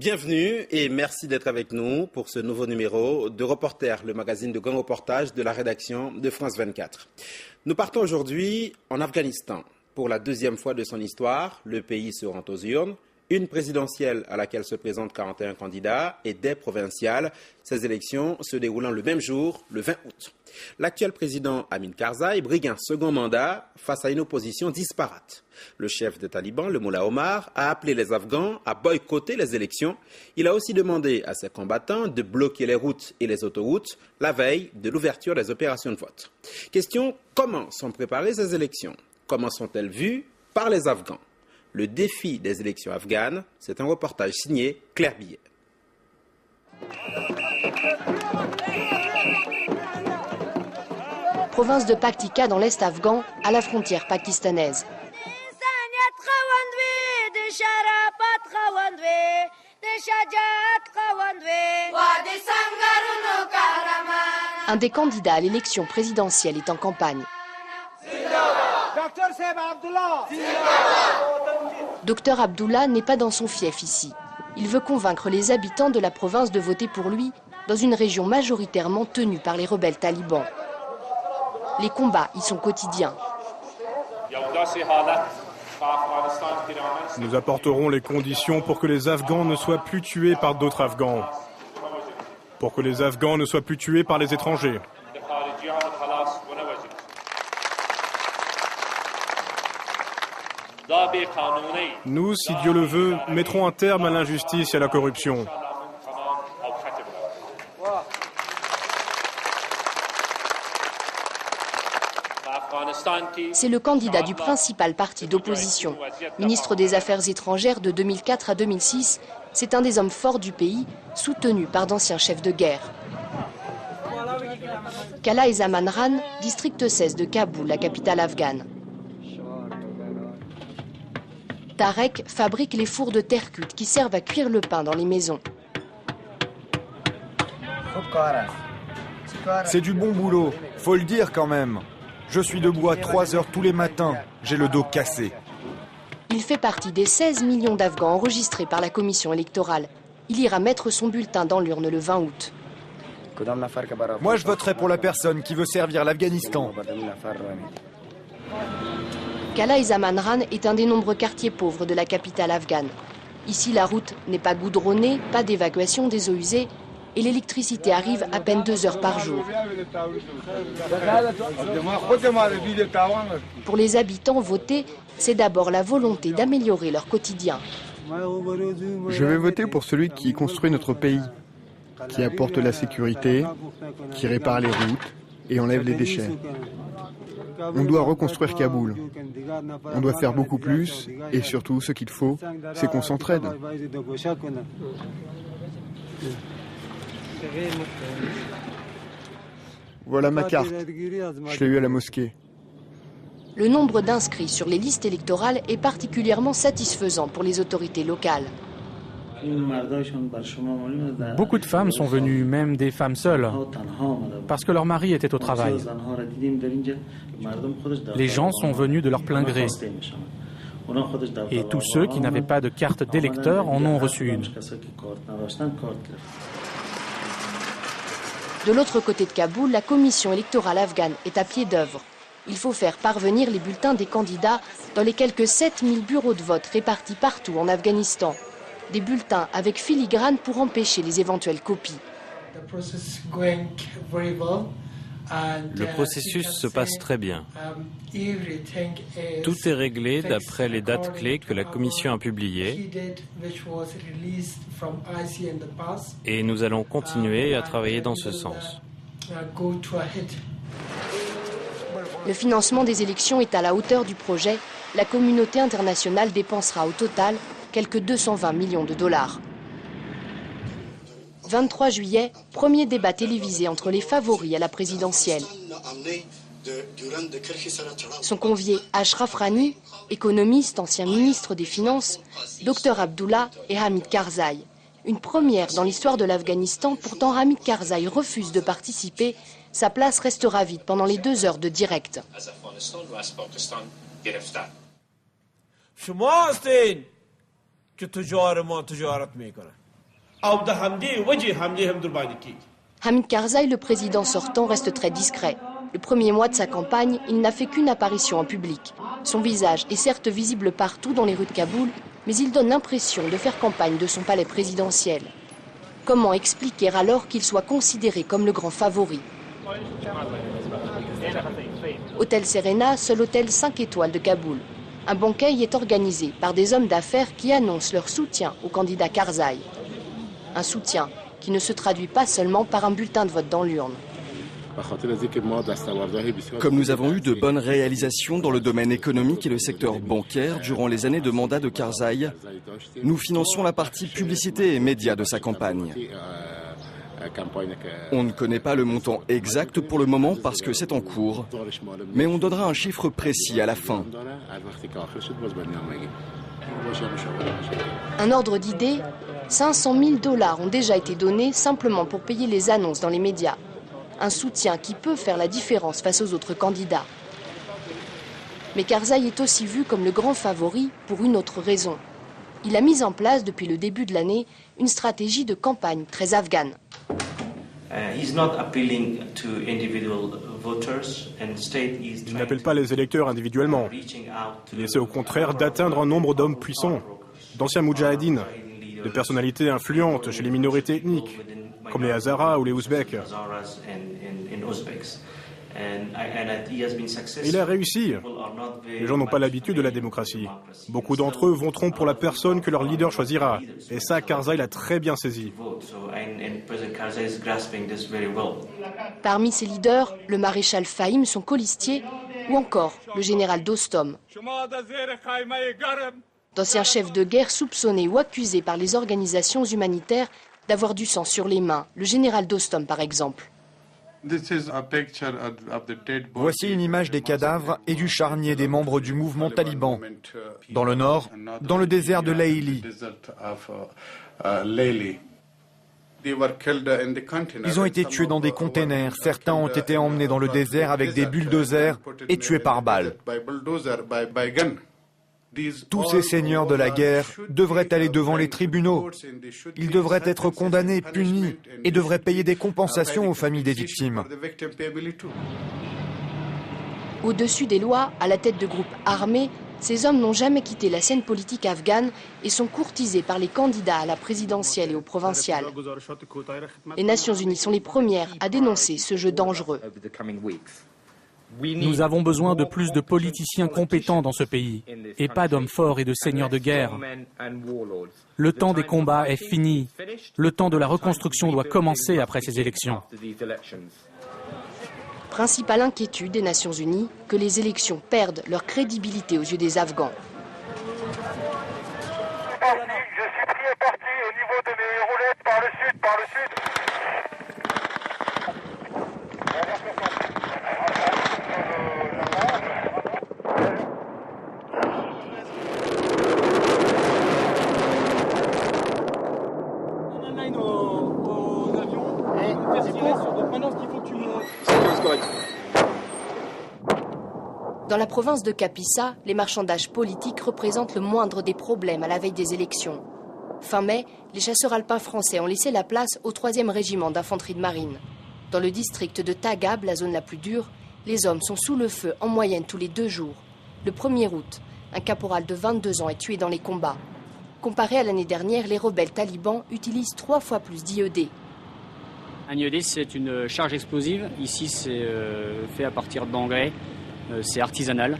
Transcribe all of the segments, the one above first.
Bienvenue et merci d'être avec nous pour ce nouveau numéro de Reporter, le magazine de grand reportage de la rédaction de France 24. Nous partons aujourd'hui en Afghanistan. Pour la deuxième fois de son histoire, le pays se rend aux urnes. Une présidentielle à laquelle se présentent 41 candidats et des provinciales, ces élections se déroulant le même jour, le 20 août. L'actuel président Hamid Karzai brigue un second mandat face à une opposition disparate. Le chef des talibans, le Mullah Omar, a appelé les Afghans à boycotter les élections. Il a aussi demandé à ses combattants de bloquer les routes et les autoroutes la veille de l'ouverture des opérations de vote. Question, comment sont préparées ces élections? Comment sont-elles vues par les Afghans? Le défi des élections afghanes, c'est un reportage signé Claire Billet. Province de Paktika dans l'est afghan, à la frontière pakistanaise. Un des candidats à l'élection présidentielle est en campagne. Docteur Abdullah n'est pas dans son fief ici. Il veut convaincre les habitants de la province de voter pour lui dans une région majoritairement tenue par les rebelles talibans. Les combats y sont quotidiens. Nous apporterons les conditions pour que les Afghans ne soient plus tués par d'autres Afghans. Pour que les Afghans ne soient plus tués par les étrangers. Nous, si Dieu le veut, mettrons un terme à l'injustice et à la corruption. C'est le candidat du principal parti d'opposition. Ministre des Affaires étrangères de 2004 à 2006, c'est un des hommes forts du pays, soutenu par d'anciens chefs de guerre. Kala et Zamanran, district 16 de Kaboul, la capitale afghane. Tarek fabrique les fours de terre cuite qui servent à cuire le pain dans les maisons. C'est du bon boulot, faut le dire quand même. Je suis debout à 3 heures tous les matins, j'ai le dos cassé. Il fait partie des 16 millions d'Afghans enregistrés par la commission électorale. Il ira mettre son bulletin dans l'urne le 20 août. Moi je voterai pour la personne qui veut servir l'Afghanistan. Kala et Zamanran est un des nombreux quartiers pauvres de la capitale afghane. Ici, la route n'est pas goudronnée, pas d'évacuation des eaux usées et l'électricité arrive à peine 2 heures par jour. Pour les habitants, voter, c'est d'abord la volonté d'améliorer leur quotidien. Je vais voter pour celui qui construit notre pays, qui apporte la sécurité, qui répare les routes et enlève les déchets. On doit reconstruire Kaboul. On doit faire beaucoup plus et surtout ce qu'il faut, c'est qu'on s'entraide. Voilà ma carte. Je l'ai eue à la mosquée. Le nombre d'inscrits sur les listes électorales est particulièrement satisfaisant pour les autorités locales. Beaucoup de femmes sont venues, même des femmes seules, parce que leur mari était au travail. Les gens sont venus de leur plein gré. Et tous ceux qui n'avaient pas de carte d'électeur en ont reçu une. De l'autre côté de Kaboul, la commission électorale afghane est à pied d'œuvre. Il faut faire parvenir les bulletins des candidats dans les quelques 7000 bureaux de vote répartis partout en Afghanistan. Des bulletins avec filigrane pour empêcher les éventuelles copies. Le processus se passe très bien. Tout est réglé d'après les dates clés que la Commission a publiées et nous allons continuer à travailler dans ce sens. Le financement des élections est à la hauteur du projet. La communauté internationale dépensera au total quelques 220 millions de dollars. 23 juillet, premier débat télévisé entre les favoris à la présidentielle. Sont conviés Ashraf Rani, économiste, ancien ministre des Finances, Dr Abdullah et Hamid Karzai. Une première dans l'histoire de l'Afghanistan, pourtant Hamid Karzai refuse de participer. Sa place restera vide pendant les 2 heures de direct. شما هستین که تجار ما تجارت میکنن Hamid Karzai, le président sortant, reste très discret. Le premier mois de sa campagne, il n'a fait qu'une apparition en public. Son visage est certes visible partout dans les rues de Kaboul, mais il donne l'impression de faire campagne de son palais présidentiel. Comment expliquer alors qu'il soit considéré comme le grand favori? Hôtel Serena, seul hôtel 5 étoiles de Kaboul. Un banquet y est organisé par des hommes d'affaires qui annoncent leur soutien au candidat Karzai. Un soutien qui ne se traduit pas seulement par un bulletin de vote dans l'urne. Comme nous avons eu de bonnes réalisations dans le domaine économique et le secteur bancaire durant les années de mandat de Karzai, nous finançons la partie publicité et médias de sa campagne. On ne connaît pas le montant exact pour le moment parce que c'est en cours, mais on donnera un chiffre précis à la fin. Un ordre d'idée, 500 000 $ ont déjà été donnés simplement pour payer les annonces dans les médias. Un soutien qui peut faire la différence face aux autres candidats. Mais Karzai est aussi vu comme le grand favori pour une autre raison. Il a mis en place depuis le début de l'année une stratégie de campagne très afghane. Il n'appelle pas les électeurs individuellement. Il essaie au contraire d'atteindre un nombre d'hommes puissants, d'anciens moudjahidines, de personnalités influentes chez les minorités ethniques, comme les Hazaras ou les Ouzbeks. Et il a réussi. Les gens n'ont pas l'habitude de la démocratie. Beaucoup d'entre eux voteront pour la personne que leur leader choisira. Et ça, Karzai l'a très bien saisi. Parmi ses leaders, le maréchal Fahim, son colistier, ou encore le général Dostom. D'anciens chefs de guerre soupçonnés ou accusés par les organisations humanitaires d'avoir du sang sur les mains. Le général Dostom, par exemple. Voici une image des cadavres et du charnier des membres du mouvement taliban. Dans le nord, dans le désert de Laïli. Ils ont été tués dans des containers. Certains ont été emmenés dans le désert avec des bulldozers et tués par balles. Tous ces seigneurs de la guerre devraient aller devant les tribunaux. Ils devraient être condamnés, punis et devraient payer des compensations aux familles des victimes. Au-dessus des lois, à la tête de groupes armés, ces hommes n'ont jamais quitté la scène politique afghane et sont courtisés par les candidats à la présidentielle et aux provinciales. Les Nations Unies sont les premières à dénoncer ce jeu dangereux. Nous avons besoin de plus de politiciens compétents dans ce pays, et pas d'hommes forts et de seigneurs de guerre. Le temps des combats est fini. Le temps de la reconstruction doit commencer après ces élections. Principale inquiétude des Nations Unies, que les élections perdent leur crédibilité aux yeux des Afghans. Je suis pris et parti au niveau de mes roulettes par le sud, Dans la province de Kapisa, les marchandages politiques représentent le moindre des problèmes à la veille des élections. Fin mai, les chasseurs alpins français ont laissé la place au 3e régiment d'infanterie de marine. Dans le district de Tagab, la zone la plus dure, les hommes sont sous le feu en moyenne tous les 2 jours. Le 1er août, un caporal de 22 ans est tué dans les combats. Comparé à l'année dernière, les rebelles talibans utilisent 3 fois plus d'IED. Un IED, c'est une charge explosive. Ici, c'est fait à partir d'engrais. C'est artisanal.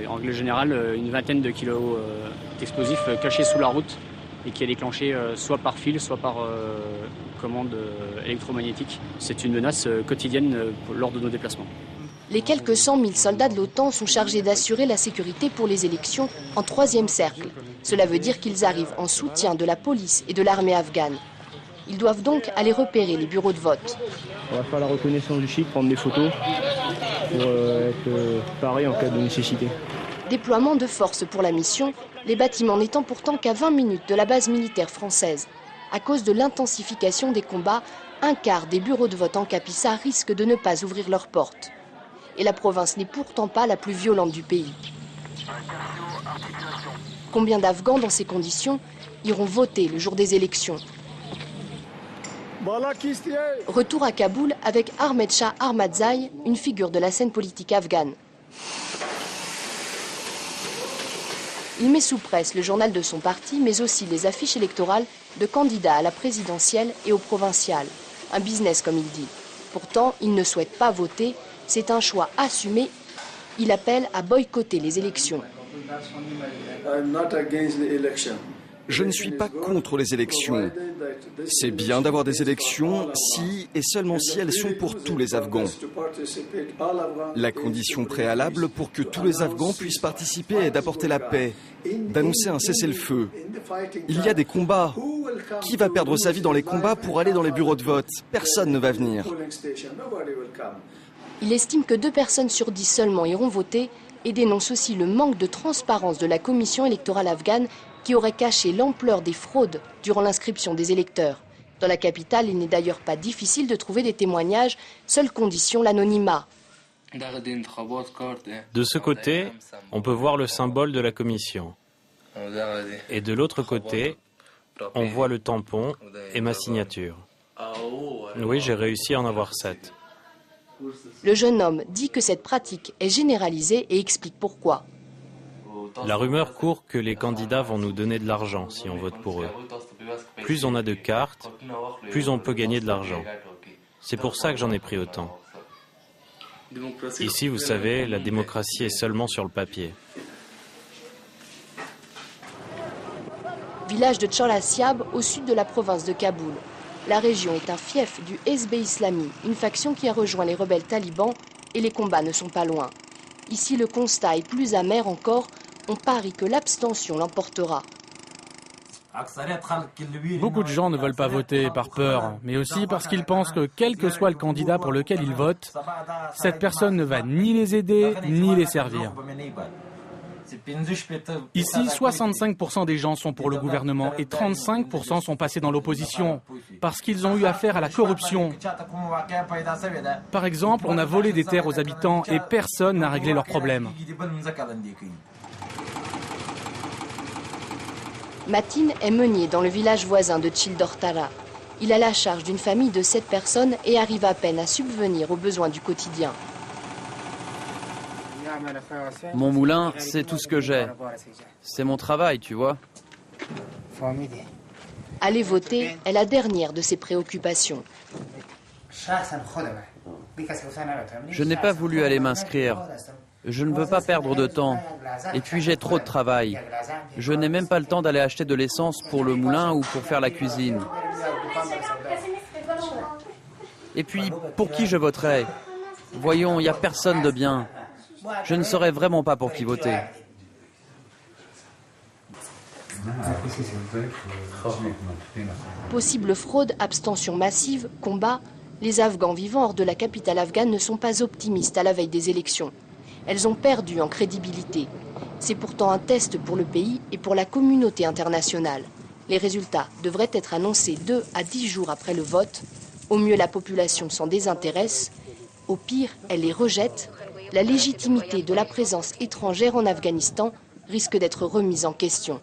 En règle générale, une vingtaine de kilos d'explosifs cachés sous la route et qui est déclenché soit par fil, soit par commande électromagnétique. C'est une menace quotidienne lors de nos déplacements. Les quelques 100 000 soldats de l'OTAN sont chargés d'assurer la sécurité pour les élections en 3e cercle. Cela veut dire qu'ils arrivent en soutien de la police et de l'armée afghane. Ils doivent donc aller repérer les bureaux de vote. On va faire la reconnaissance du chic, prendre des photos pour être paré en cas de nécessité. Déploiement de force pour la mission, les bâtiments n'étant pourtant qu'à 20 minutes de la base militaire française. À cause de l'intensification des combats, un quart des bureaux de vote en Kapisa risquent de ne pas ouvrir leurs portes. Et la province n'est pourtant pas la plus violente du pays. Combien d'Afghans dans ces conditions iront voter le jour des élections? Retour à Kaboul avec Ahmed Shah Ahmadzai, une figure de la scène politique afghane. Il met sous presse le journal de son parti, mais aussi les affiches électorales de candidats à la présidentielle et aux provinciales. Un business, comme il dit. Pourtant, il ne souhaite pas voter. C'est un choix assumé. Il appelle à boycotter les élections. Je ne suis pas contre les élections. C'est bien d'avoir des élections si et seulement si elles sont pour tous les Afghans. La condition préalable pour que tous les Afghans puissent participer est d'apporter la paix, d'annoncer un cessez-le-feu. Il y a des combats. Qui va perdre sa vie dans les combats pour aller dans les bureaux de vote? Personne ne va venir. Il estime que 2 personnes sur 10 seulement iront voter et dénonce aussi le manque de transparence de la commission électorale afghane qui aurait caché l'ampleur des fraudes durant l'inscription des électeurs. Dans la capitale, il n'est d'ailleurs pas difficile de trouver des témoignages, seule condition l'anonymat. De ce côté, on peut voir le symbole de la commission. Et de l'autre côté, on voit le tampon et ma signature. Oui, j'ai réussi à en avoir 7. Le jeune homme dit que cette pratique est généralisée et explique pourquoi. La rumeur court que les candidats vont nous donner de l'argent si on vote pour eux. Plus on a de cartes, plus on peut gagner de l'argent. C'est pour ça que j'en ai pris autant. Ici, vous savez, la démocratie est seulement sur le papier. Village de Chalasyab, au sud de la province de Kaboul. La région est un fief du Hezb-e Islami, une faction qui a rejoint les rebelles talibans, et les combats ne sont pas loin. Ici, le constat est plus amer encore. On parie que l'abstention l'emportera. Beaucoup de gens ne veulent pas voter par peur, mais aussi parce qu'ils pensent que quel que soit le candidat pour lequel ils votent, cette personne ne va ni les aider, ni les servir. Ici, 65% des gens sont pour le gouvernement et 35% sont passés dans l'opposition parce qu'ils ont eu affaire à la corruption. Par exemple, on a volé des terres aux habitants et personne n'a réglé leurs problèmes. Matin est meunier dans le village voisin de Childortara. Il a la charge d'une famille de 7 personnes et arrive à peine à subvenir aux besoins du quotidien. Mon moulin, c'est tout ce que j'ai. C'est mon travail, tu vois. Aller voter est la dernière de ses préoccupations. Je n'ai pas voulu aller m'inscrire. Je ne veux pas perdre de temps. Et puis j'ai trop de travail. Je n'ai même pas le temps d'aller acheter de l'essence pour le moulin ou pour faire la cuisine. Et puis, pour qui je voterai? Voyons, il n'y a personne de bien. Je ne saurais vraiment pas pour qui voter. Possible fraude, abstention massive, combat. Les Afghans vivant hors de la capitale afghane ne sont pas optimistes à la veille des élections. Elles ont perdu en crédibilité. C'est pourtant un test pour le pays et pour la communauté internationale. Les résultats devraient être annoncés 2 à 10 jours après le vote. Au mieux, la population s'en désintéresse. Au pire, elle les rejette. La légitimité de la présence étrangère en Afghanistan risque d'être remise en question.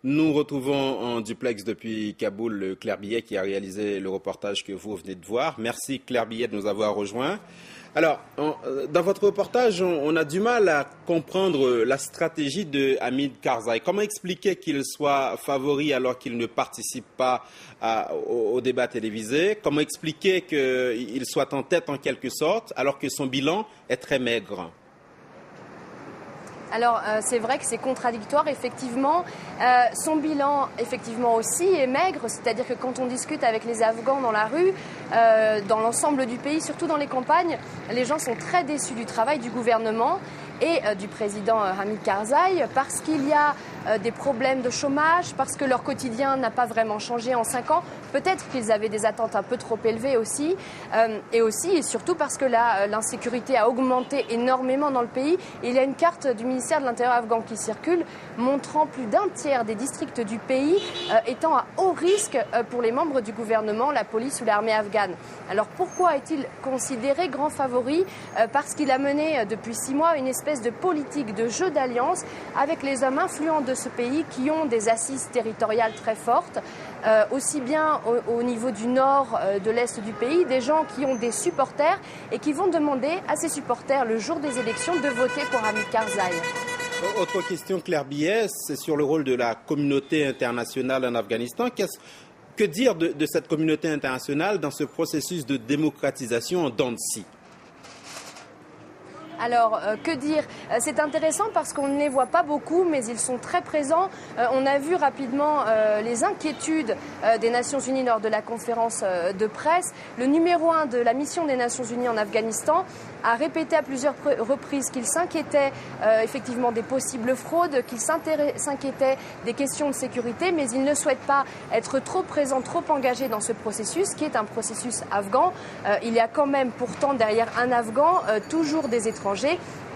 Nous retrouvons en duplex depuis Kaboul Claire Billet qui a réalisé le reportage que vous venez de voir. Merci Claire Billet de nous avoir rejoints. Alors, dans votre reportage, on a du mal à comprendre la stratégie de Hamid Karzai. Comment expliquer qu'il soit favori alors qu'il ne participe pas au débat télévisé? Comment expliquer qu'il soit en tête en quelque sorte alors que son bilan est très maigre? Alors c'est vrai que c'est contradictoire, effectivement. Son bilan, effectivement aussi, est maigre. C'est-à-dire que quand on discute avec les Afghans dans la rue, dans l'ensemble du pays, surtout dans les campagnes, les gens sont très déçus du travail du gouvernement et du président Hamid Karzai parce qu'il y a des problèmes de chômage, parce que leur quotidien n'a pas vraiment changé en 5 ans. Peut-être qu'ils avaient des attentes un peu trop élevées aussi. Et surtout parce que l'insécurité a augmenté énormément dans le pays. Et il y a une carte du ministère de l'Intérieur afghan qui circule montrant plus d'un tiers des districts du pays étant à haut risque pour les membres du gouvernement, la police ou l'armée afghane. Alors pourquoi est-il considéré grand favori? Parce qu'il a mené depuis 6 mois une espèce de politique de jeu d'alliance avec les hommes influents de ce pays qui ont des assises territoriales très fortes, aussi bien au niveau du nord, de l'est du pays, des gens qui ont des supporters et qui vont demander à ces supporters le jour des élections de voter pour Hamid Karzai. Autre question, Claire Billet, c'est sur le rôle de la communauté internationale en Afghanistan. Que dire de cette communauté internationale dans ce processus de démocratisation en dents de scie ? Alors, que dire? C'est intéressant parce qu'on ne les voit pas beaucoup, mais ils sont très présents. On a vu rapidement les inquiétudes des Nations Unies lors de la conférence de presse. Le numéro 1 de la mission des Nations Unies en Afghanistan a répété à plusieurs reprises qu'il s'inquiétait effectivement des possibles fraudes, qu'il s'inquiétait des questions de sécurité, mais il ne souhaite pas être trop présent, trop engagé dans ce processus, qui est un processus afghan. Il y a quand même pourtant derrière un Afghan toujours des étrangers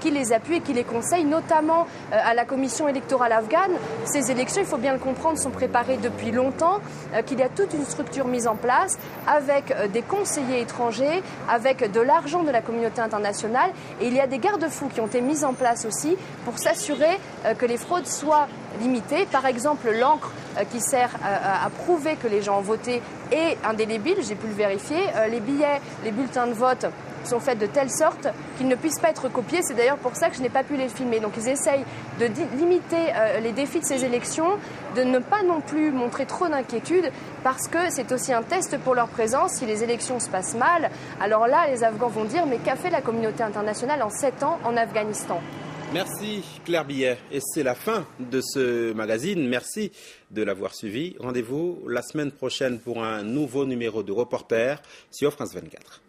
qui les appuient et qui les conseillent, notamment à la commission électorale afghane. Ces élections, il faut bien le comprendre, sont préparées depuis longtemps, qu'il y a toute une structure mise en place avec des conseillers étrangers, avec de l'argent de la communauté internationale. Et il y a des garde-fous qui ont été mis en place aussi pour s'assurer que les fraudes soient limitées. Par exemple, l'encre qui sert à prouver que les gens ont voté est indélébile, j'ai pu le vérifier. Les billets, les bulletins de vote sont faits de telle sorte qu'ils ne puissent pas être copiés. C'est d'ailleurs pour ça que je n'ai pas pu les filmer. Donc ils essayent de limiter les défis de ces élections, de ne pas non plus montrer trop d'inquiétude, parce que c'est aussi un test pour leur présence. Si les élections se passent mal, alors là, les Afghans vont dire « mais qu'a fait la communauté internationale en 7 ans en Afghanistan ?» Merci Claire Billet. Et c'est la fin de ce magazine. Merci de l'avoir suivi. Rendez-vous la semaine prochaine pour un nouveau numéro de Reporter sur France 24.